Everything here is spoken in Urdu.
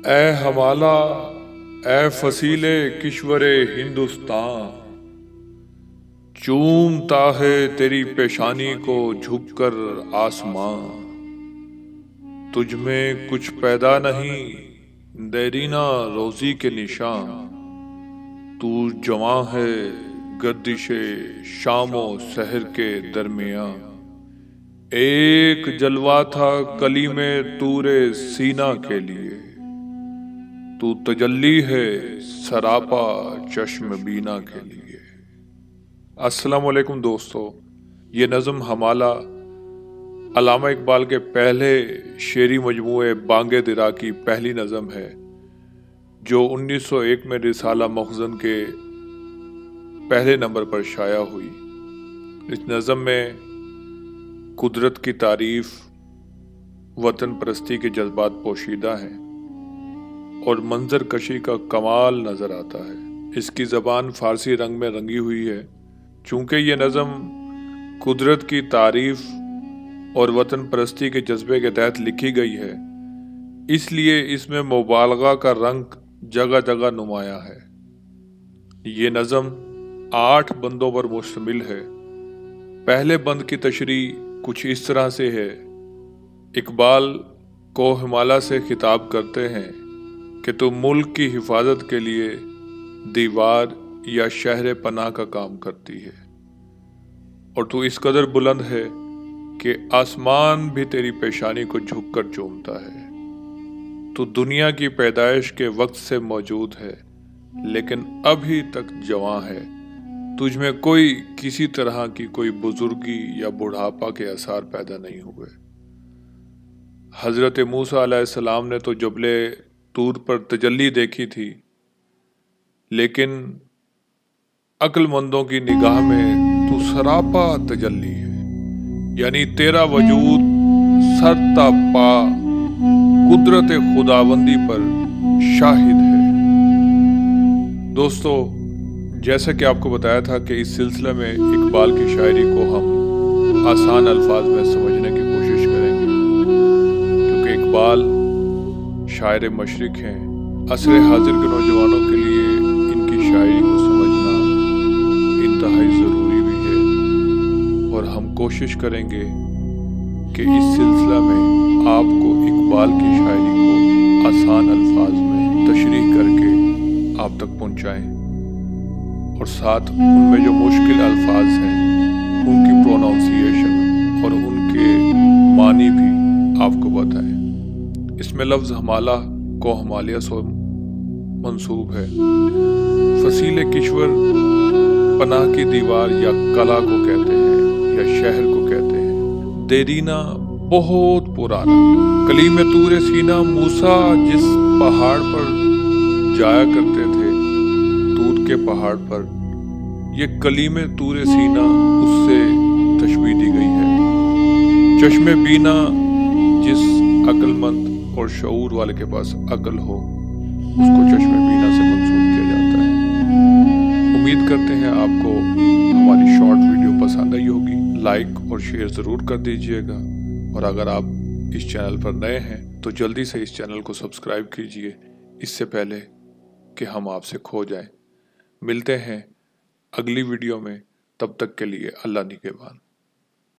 اے ہمالا، اے فصیلے کشور ہندوستان، چومتا ہے تیری پیشانی کو جھک کر آسمان۔ تجھ میں کچھ پیدا نہیں دیرینہ روزی کے نشان، تو جواں ہے گردش شام و سحر کے درمیان۔ ایک جلوہ تھا کلیم طور سینا کے لیے، تو تجلی ہے سراپا چشم بینا کے لیے۔ السلام علیکم دوستو، یہ نظم ہمالا علامہ اقبال کے پہلے شعری مجموعے بانگ درا کی پہلی نظم ہے، جو 1901 میں رسالہ مخزن کے پہلے نمبر پر شائع ہوئی۔ اس نظم میں قدرت کی تعریف، وطن پرستی کے جذبات پوشیدہ ہیں اور منظر کشی کا کمال نظر آتا ہے۔ اس کی زبان فارسی رنگ میں رنگی ہوئی ہے۔ چونکہ یہ نظم قدرت کی تعریف اور وطن پرستی کے جذبے کے تحت لکھی گئی ہے، اس لیے اس میں مبالغہ کا رنگ جگہ جگہ نمایاں ہے۔ یہ نظم 8 بندوں پر مشتمل ہے۔ پہلے بند کی تشریح کچھ اس طرح سے ہے: اقبال کو ہمالا سے خطاب کرتے ہیں کہ تو ملک کی حفاظت کے لیے دیوار یا شہر پناہ کا کام کرتی ہے، اور تو اس قدر بلند ہے کہ آسمان بھی تیری پیشانی کو جھک کر چومتا ہے۔ تو دنیا کی پیدائش کے وقت سے موجود ہے، لیکن ابھی تک جواں ہے۔ تجھ میں کوئی کسی طرح کی کوئی بزرگی یا بڑھاپا کے آثار پیدا نہیں ہوئے۔ حضرت موسیٰ علیہ السلام نے تو جبل طور پر تجلی دیکھی تھی، لیکن عقل مندوں کی نگاہ میں تو سراپا تجلی ہے، یعنی تیرا وجود سر تا پا قدرت خداوندی پر شاہد ہے۔ دوستو، جیسا کہ آپ کو بتایا تھا کہ اس سلسلے میں اقبال کی شاعری کو ہم آسان الفاظ میں سمجھنے کی کوشش کریں گے، کیونکہ اقبال شاعر مشرق ہیں۔ عصر حاضر کے نوجوانوں کے لیے ان کی شاعری کو سمجھنا انتہائی ضروری بھی ہے، اور ہم کوشش کریں گے کہ اس سلسلہ میں آپ کو اقبال کی شاعری کو آسان الفاظ میں تشریح کر کے آپ تک پہنچائیں، اور ساتھ ان میں جو مشکل الفاظ ہیں ان کی پروناؤنسیشن اور ان کے معنی بھی آپ کو بتائیں۔ اس میں لفظ ہمالا کو ہمالیہ سے منسوب ہے۔ فصیل کشور پناہ کی دیوار یا قلعہ کو کہتے ہیں، یا شہر کو کہتے ہیں۔ دیرینہ بہت پرانا، کلیم طور سینا موسیٰ جس پہاڑ پر جایا کرتے تھے، طور کے پہاڑ پر، یہ کلیم طور سینا اس سے تشبیہ دی گئی ہے۔ چشم بینا جس عقل مند اور شعور والے کے پاس عقل ہو، اس کو چشم بینا سے منسوب کیا جاتا ہے۔ امید کرتے ہیں آپ کو ہماری شارٹ ویڈیو پسند آئی ہوگی۔ لائک اور شیئر ضرور کر دیجئے گا، اور اگر آپ اس چینل پر نئے ہیں تو جلدی سے اس چینل کو سبسکرائب کیجئے، اس سے پہلے کہ ہم آپ سے کھو جائیں۔ ملتے ہیں اگلی ویڈیو میں، تب تک کے لیے اللہ نگہبان۔